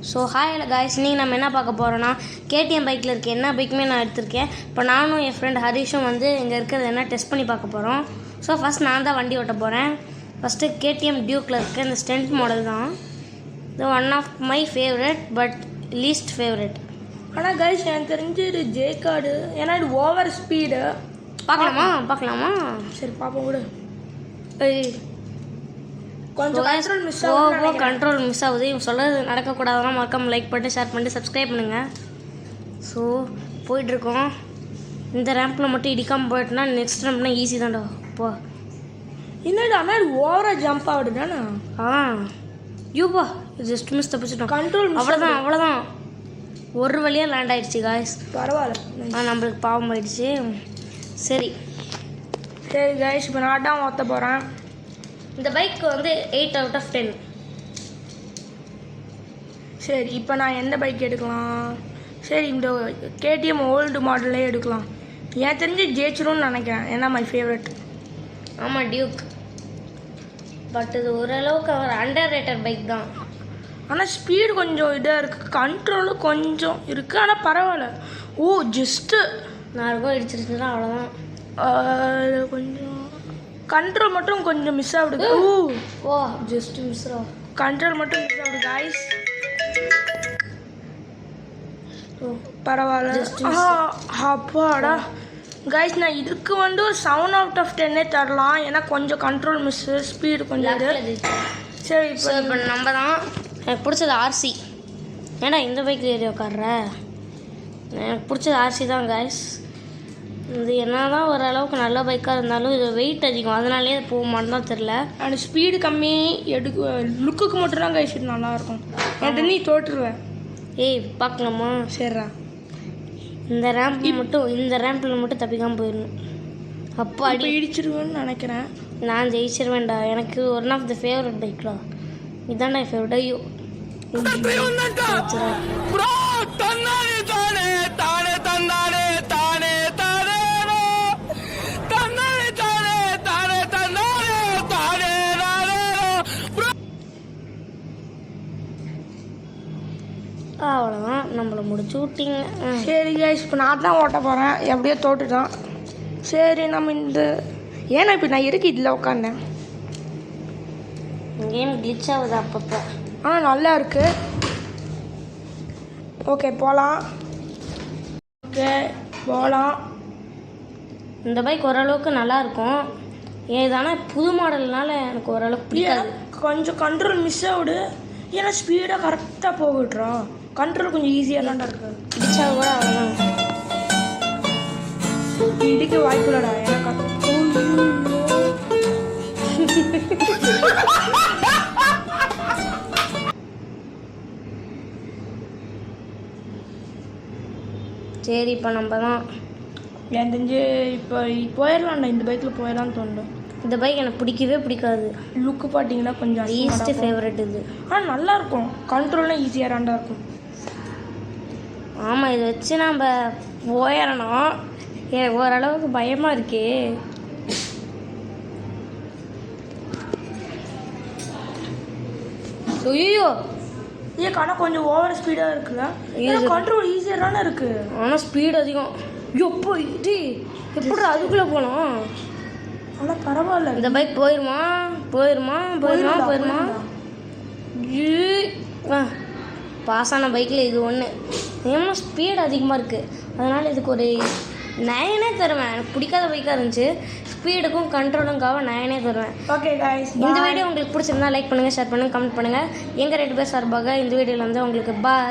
So hi guys, நீங்கள் நம்ம என்ன பார்க்க போகிறோன்னா கேடிஎம் பைக்கில் இருக்க என்ன பைக்குமே நான் எடுத்திருக்கேன். இப்போ நானும் என் ஃப்ரெண்ட் ஹரிஷும் வந்து இங்கே இருக்கிறது என்ன டெஸ்ட் பண்ணி பார்க்க போகிறோம். ஸோ ஃபஸ்ட் நான் தான் வண்டி ஓட்ட போகிறேன். ஃபஸ்ட்டு கேடிஎம் டியூக்கில் இருக்க இந்த ஸ்டென்ட் மாடல் தான். இது one of my favourite but least favourite. ஆனால் கைஸ் எனக்கு தெரிஞ்சு இது ஜே கார்டு, ஏன்னா இது ஓவர் ஸ்பீடு. பார்க்கலாமா சரி பார்ப்போம் கூட. கொஞ்சம் கண்ட்ரோல் மிஸ் ஆகுது. இவங்க சொல்கிறது நடக்கக்கூடாதுன்னா மறக்காம லைக் பண்ணிட்டு ஷேர் பண்ணிட்டு சப்ஸ்கிரைப் பண்ணுங்கள். ஸோ போயிட்டுருக்கோம். இந்த ரேம்பில் மட்டும் இடிக்காமல் போயிட்டுனா நெக்ஸ்ட் ரேம்ப்னா ஈஸி தான்டா. போ என்னடா ஆனால் ஓவராக ஜம்ப் ஆகுதுதானே. யூப்பா ஜஸ்ட் மிஸ் தப்பிச்சிட்டோம். கண்ட்ரோல் அவ்வளோதான் ஒரு வழியாக லேண்ட் ஆகிடுச்சு காய்ஸ். பரவாயில்ல, நம்மளுக்கு பாவம் ஆயிடுச்சு. சரி காய்ஸ், இப்போ நான் தான் ஓட்ட போகிறேன். இந்த பைக்கு வந்து 8 out of 10. சரி இப்போ நான் எந்த பைக் எடுக்கலாம்? சரி இந்த கேடிஎம் ஓல்டு மாடலே எடுக்கலாம். ஏன் தெரிஞ்சு ஜெயிச்சிரும்னு நினைக்கிறேன், ஏன்னா மை ஃபேவரட். ஆமாம் டியூக், பட் இது ஓரளவுக்கு ஒரு அண்டர் ரேட்டட் பைக் தான். ஆனால் ஸ்பீடு கொஞ்சம் இதாக இருக்குது, கண்ட்ரோலும் கொஞ்சம் இருக்குது. ஆனால் பரவாயில்ல. ஜஸ்ட்டு நான் இருக்கும் இடிச்சிருச்சுன்னா அவ்வளோதான். கொஞ்சம் கண்ட்ரோல் மட்டும் கொஞ்சம் மிஸ் ஆகுது. ஜஸ்ட் மிஸ் கண்ட்ரோல் மட்டும் மிஸ் ஆகுது காய்ஸ். பரவாயில்ல. அப்பாடா காய்ஸ், நான் இதுக்கு வந்து ஒரு 7 out of 10 தரலாம், ஏன்னா கொஞ்சம் கண்ட்ரோல் மிஸ்ஸு, ஸ்பீடு கொஞ்சம். சரி இப்போ நம்ம தான் எனக்கு பிடிச்சது ஆர்சி. ஏன்னா இந்த பைக்கில் ஏறி உட்கார்ற எனக்கு பிடிச்சது ஆர்சி தான் காய்ஸ். இது என்ன தான் ஓரளவுக்கு நல்ல பைக்காக இருந்தாலும் இது வெயிட் அதிகம், அதனாலே அது போக மாட்டேன் தெரில. அந்த ஸ்பீடு கம்மி, லுக்குக்கு மட்டும்தான் கைஸ் இது நல்லாயிருக்கும். என்கிட்ட நீ தோற்றுருவேன். பார்க்கலாமா? சரிடா, இந்த ரேம்பில் மட்டும் தப்பிக்காமல் போயிடணும். அப்போ அடி இடிச்சிருவேன்னு நினைக்கிறேன். நான் ஜெயிச்சிருவேன்டா. எனக்கு ஒன் ஆஃப் த ஃபேவரட் பைக்டா இதான்டா என் ஃபேவரட். ஐயோ அவ்வளோதான், நம்மளை முடிச்சு விட்டீங்க. சரி கைஸ், இப்போ நான் தான் ஓட்ட போகிறேன். எப்படியோ தோட்டுதான். சரி நம்ம ஏன்னா இப்போ நான் இருக்கு இதில் உட்காந்தேன். கேம் கிளிச் ஆகுது அப்பப்போ. நல்லா இருக்கு. ஓகே போகலாம். இந்த பைக் ஓரளவுக்கு நல்லாயிருக்கும். ஏதானா புது மாடல்னால எனக்கு ஓரளவுக்கு பிடிக்காது. கொஞ்சம் கண்ட்ரோல் மிஸ் ஆகுது, ஏன்னா ஸ்பீடாக கரெக்டாக போகிட்டுறோம். கண்ட்ரோல் கொஞ்சம் ஈஸியாக தான்டா இருக்கு. இடிச்சா கூட அவ்வளோதான். இடிக்க வாய்ப்பு இல்லைடா எனக்கு. சரி இப்போ நம்ம தான் என் தெரிஞ்சு இப்போ போயிடலாம்டா. இந்த பைக்கில் போயிடலான்னு தோணும். இந்த பைக் எனக்கு பிடிக்கவே பிடிக்காது. லுக்கு பார்த்தீங்கன்னா கொஞ்சம் லீஸ்ட் ஃபேவரட் இது. நல்லாயிருக்கும், கண்ட்ரோல்லாம் ஈஸியாக தான்டா இருக்கும். ஆமாம், இதை வச்சு நம்ம போயிடணும். எனக்கு ஓரளவுக்கு பயமாக இருக்கே. ஐயோ ஆனால் கொஞ்சம் ஓவர் ஸ்பீடாக இருக்குல்ல. கண்ட்ரோல் ஈஸியாக தானே இருக்குது, ஆனால் ஸ்பீடு அதிகம். எப்போ இது எப்படி அதுக்குள்ளே போகலாம்? ஆனால் பரவாயில்ல. இந்த பைக் போயிருமா? பாஸான பைக்கில் இது ஒன்று. ஏன்னா ஸ்பீடு அதிகமாக இருக்குது, அதனால் இதுக்கு ஒரு 9 தருவேன். எனக்கு பிடிக்காத பைக்காக இருந்துச்சு, ஸ்பீடுக்கும் கண்ட்ரோலுங்காக 9 தருவேன். ஓகே காய்ஸ், இந்த வீடியோ உங்களுக்கு பிடிச்சிருந்தா லைக் பண்ணுங்கள், ஷேர் பண்ணுங்கள், கமெண்ட் பண்ணுங்கள். எங்கள் 2 பேர் சார்பாக இந்த வீடியோவில் வந்து உங்களுக்கு பாய்.